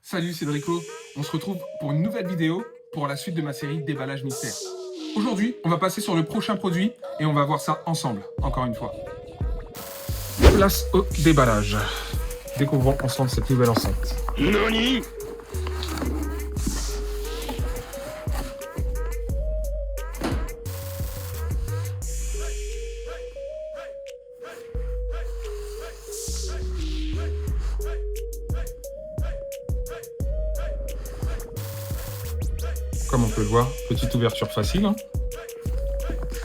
Salut, c'est Drico. On se retrouve pour une nouvelle vidéo pour la suite de ma série Déballage Mystère. Aujourd'hui, on va passer sur le prochain produit et on va voir ça ensemble, encore une fois. Place au déballage. Découvrons ensemble cette nouvelle enceinte. NANI? Comme on peut le voir, petite ouverture facile. Hein.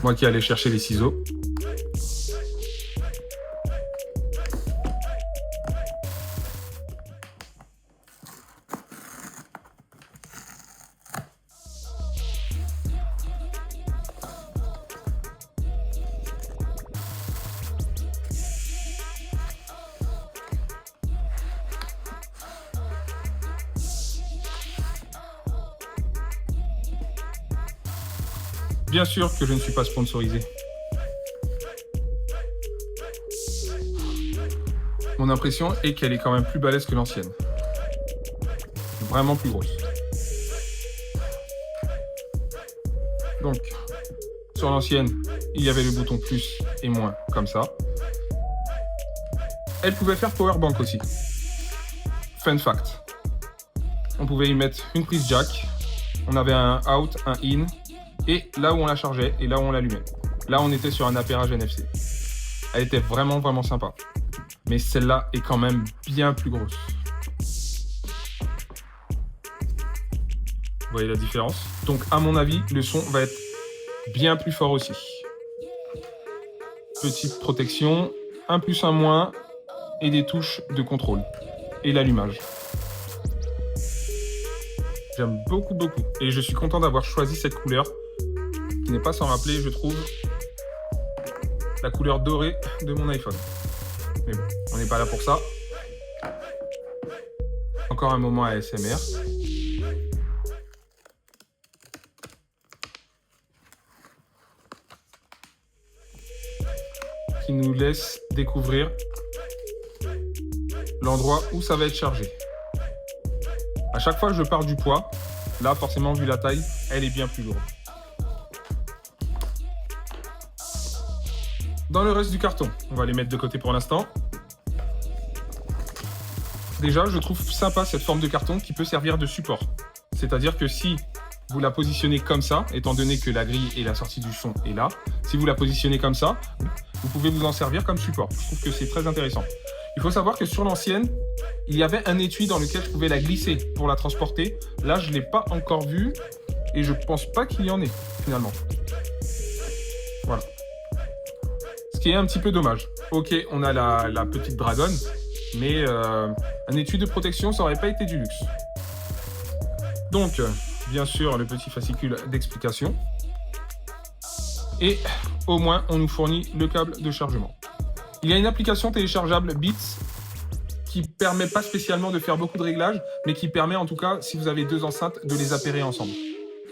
Moi qui allais chercher les ciseaux. Bien sûr que je ne suis pas sponsorisé. Mon impression est qu'elle est quand même plus balèze que l'ancienne. Vraiment plus grosse. Donc, sur l'ancienne, il y avait le bouton plus et moins, comme ça. Elle pouvait faire powerbank aussi. Fun fact. On pouvait y mettre une prise jack. On avait un out, un in. Et là où on la chargeait et là où on l'allumait. Là, on était sur un appairage NFC. Elle était vraiment sympa. Mais celle-là est quand même bien plus grosse. Vous voyez la différence? Donc, à mon avis, le son va être bien plus fort aussi. Petite protection, un plus, un moins, et des touches de contrôle. Et l'allumage. J'aime beaucoup. Et je suis content d'avoir choisi cette couleur. Qui n'est pas sans rappeler, je trouve, la couleur dorée de mon iPhone. Mais bon, on n'est pas là pour ça. Encore un moment ASMR. Qui nous laisse découvrir l'endroit où ça va être chargé. À chaque fois que je pars du poids, là, forcément, vu la taille, elle est bien plus lourde. Dans le reste du carton, on va les mettre de côté pour l'instant. Déjà, je trouve sympa cette forme de carton qui peut servir de support. C'est-à-dire que si vous la positionnez comme ça, étant donné que la grille et la sortie du son est là, si vous la positionnez comme ça, vous pouvez vous en servir comme support. Je trouve que c'est très intéressant. Il faut savoir que sur l'ancienne, il y avait un étui dans lequel je pouvais la glisser pour la transporter. Là, je ne l'ai pas encore vu et je pense pas qu'il y en ait finalement. Voilà. Ce qui est un petit peu dommage. Ok, on a la petite dragonne, mais un étui de protection, ça aurait pas été du luxe. Donc, bien sûr, le petit fascicule d'explication. Et au moins, on nous fournit le câble de chargement. Il y a une application téléchargeable Beats qui permet pas spécialement de faire beaucoup de réglages, mais qui permet en tout cas, si vous avez deux enceintes, de les appairer ensemble.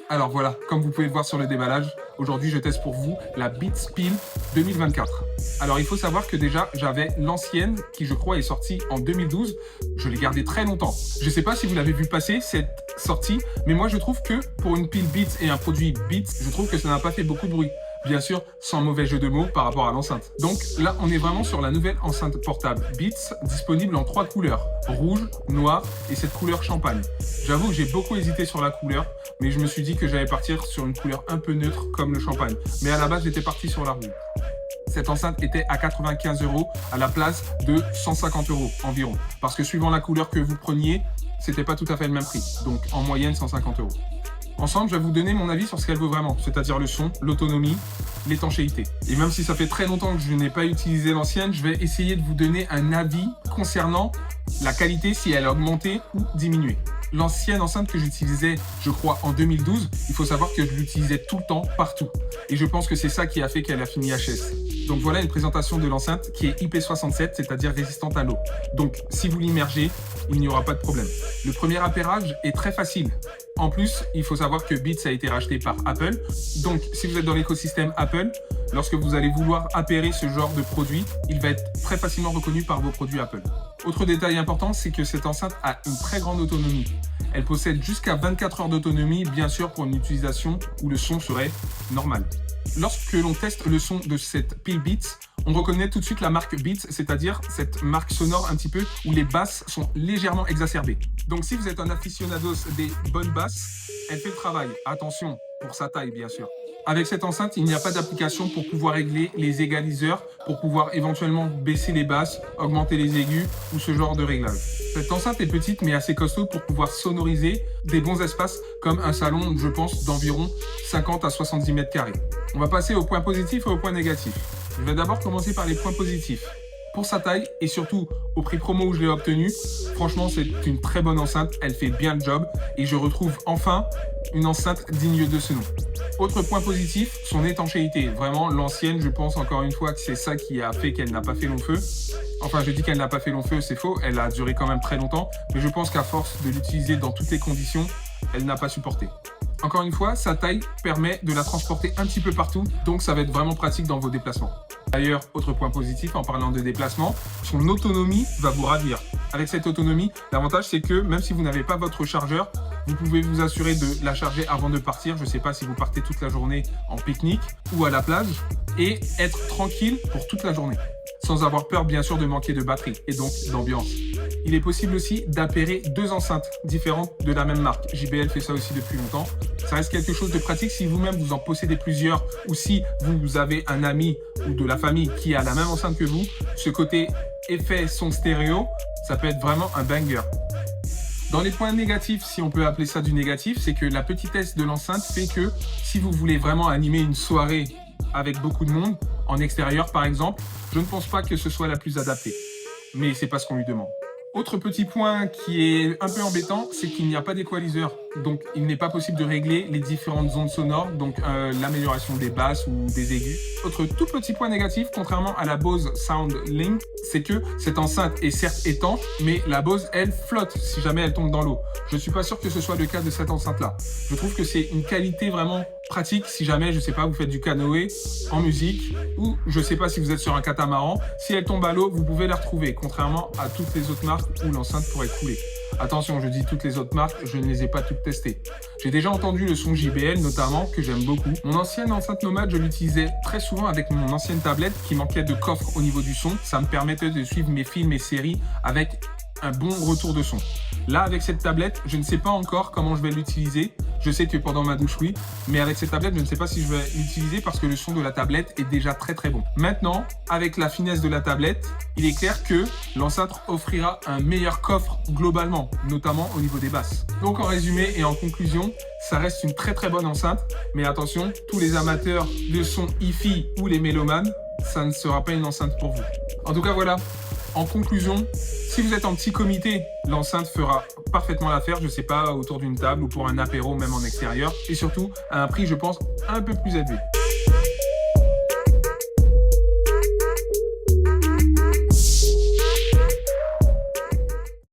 Alors voilà, comme vous pouvez le voir sur le déballage, aujourd'hui je teste pour vous la Beats Pill 2024. Alors il faut savoir que déjà j'avais l'ancienne qui je crois est sortie en 2012. Je l'ai gardée très longtemps. Je ne sais pas si vous l'avez vu passer cette sortie, mais moi je trouve que pour une pile Beats et un produit Beats, je trouve que ça n'a pas fait beaucoup de bruit. Bien sûr, sans mauvais jeu de mots par rapport à l'enceinte. Donc là, on est vraiment sur la nouvelle enceinte portable Beats, disponible en 3 couleurs, rouge, noir et cette couleur champagne. J'avoue que j'ai beaucoup hésité sur la couleur, mais je me suis dit que j'allais partir sur une couleur un peu neutre comme le champagne. Mais à la base, j'étais parti sur la rouge. Cette enceinte était à 95 € à la place de 150 € environ. Parce que suivant la couleur que vous preniez, c'était pas tout à fait le même prix. Donc en moyenne, 150 €. Ensemble, je vais vous donner mon avis sur ce qu'elle vaut vraiment, c'est-à-dire le son, l'autonomie, l'étanchéité. Et même si ça fait très longtemps que je n'ai pas utilisé l'ancienne, je vais essayer de vous donner un avis concernant la qualité, si elle a augmenté ou diminué. L'ancienne enceinte que j'utilisais, je crois, en 2012, il faut savoir que je l'utilisais tout le temps, partout. Et je pense que c'est ça qui a fait qu'elle a fini HS. Donc voilà une présentation de l'enceinte qui est IP67, c'est-à-dire résistante à l'eau. Donc si vous l'immergez, il n'y aura pas de problème. Le premier appairage est très facile. En plus, il faut savoir que Beats a été racheté par Apple. Donc, si vous êtes dans l'écosystème Apple, lorsque vous allez vouloir appairer ce genre de produit, il va être très facilement reconnu par vos produits Apple. Autre détail important, c'est que cette enceinte a une très grande autonomie. Elle possède jusqu'à 24 heures d'autonomie, bien sûr pour une utilisation où le son serait normal. Lorsque l'on teste le son de cette pile Beats, on reconnaît tout de suite la marque Beats, c'est-à-dire cette marque sonore un petit peu où les basses sont légèrement exacerbées. Donc si vous êtes un aficionados des bonnes basses, elle fait le travail. Attention, pour sa taille bien sûr. Avec cette enceinte, il n'y a pas d'application pour pouvoir régler les égaliseurs, pour pouvoir éventuellement baisser les basses, augmenter les aigus ou ce genre de réglage. Cette enceinte est petite mais assez costaud pour pouvoir sonoriser des bons espaces comme un salon, je pense, d'environ 50 à 70 mètres carrés. On va passer aux points positifs et aux points négatifs. Je vais d'abord commencer par les points positifs. Pour sa taille et surtout au prix promo où je l'ai obtenu, franchement c'est une très bonne enceinte, elle fait bien le job et je retrouve enfin une enceinte digne de ce nom. Autre point positif, son étanchéité. Vraiment l'ancienne, je pense encore une fois que c'est ça qui a fait qu'elle n'a pas fait long feu. Enfin je dis qu'elle n'a pas fait long feu, c'est faux, elle a duré quand même très longtemps, mais je pense qu'à force de l'utiliser dans toutes les conditions, elle n'a pas supporté. Encore une fois, sa taille permet de la transporter un petit peu partout, donc ça va être vraiment pratique dans vos déplacements. D'ailleurs, autre point positif en parlant de déplacement, son autonomie va vous ravir. Avec cette autonomie, l'avantage c'est que même si vous n'avez pas votre chargeur, vous pouvez vous assurer de la charger avant de partir. Je ne sais pas si vous partez toute la journée en pique-nique ou à la plage et être tranquille pour toute la journée, sans avoir peur bien sûr de manquer de batterie et donc d'ambiance. Il est possible aussi d'appairer deux enceintes différentes de la même marque. JBL fait ça aussi depuis longtemps. Ça reste quelque chose de pratique si vous-même vous en possédez plusieurs ou si vous avez un ami ou de la famille qui a la même enceinte que vous. Ce côté effet son stéréo, ça peut être vraiment un banger. Dans les points négatifs, si on peut appeler ça du négatif, c'est que la petitesse de l'enceinte fait que si vous voulez vraiment animer une soirée avec beaucoup de monde, en extérieur par exemple, je ne pense pas que ce soit la plus adaptée. Mais c'est pas ce qu'on lui demande. Autre petit point qui est un peu embêtant, c'est qu'il n'y a pas d'équaliseur. Donc il n'est pas possible de régler les différentes ondes sonores, donc l'amélioration des basses ou des aigus. Autre tout petit point négatif, contrairement à la Bose SoundLink, c'est que cette enceinte est certes étanche, mais la Bose, elle, flotte si jamais elle tombe dans l'eau. Je ne suis pas sûr que ce soit le cas de cette enceinte-là. Je trouve que c'est une qualité vraiment pratique si jamais, je sais pas, vous faites du canoë en musique ou je sais pas si vous êtes sur un catamaran. Si elle tombe à l'eau, vous pouvez la retrouver, contrairement à toutes les autres marques où l'enceinte pourrait couler. Attention, je dis toutes les autres marques, je ne les ai pas toutes testées. J'ai déjà entendu le son JBL notamment, que j'aime beaucoup. Mon ancienne enceinte nomade, je l'utilisais très souvent avec mon ancienne tablette qui manquait de coffre au niveau du son. Ça me permettait de suivre mes films et séries avec un bon retour de son. Là, avec cette tablette, je ne sais pas encore comment je vais l'utiliser. Je sais que pendant ma douche, oui, mais avec cette tablette, je ne sais pas si je vais l'utiliser parce que le son de la tablette est déjà très très bon. Maintenant, avec la finesse de la tablette, il est clair que l'enceinte offrira un meilleur coffre globalement, notamment au niveau des basses. Donc en résumé et en conclusion, ça reste une très très bonne enceinte, mais attention, tous les amateurs de son hi-fi ou les mélomanes, ça ne sera pas une enceinte pour vous. En tout cas, voilà. En conclusion, si vous êtes en petit comité, l'enceinte fera parfaitement l'affaire, je sais pas, autour d'une table ou pour un apéro, même en extérieur. Et surtout, à un prix, je pense, un peu plus élevé.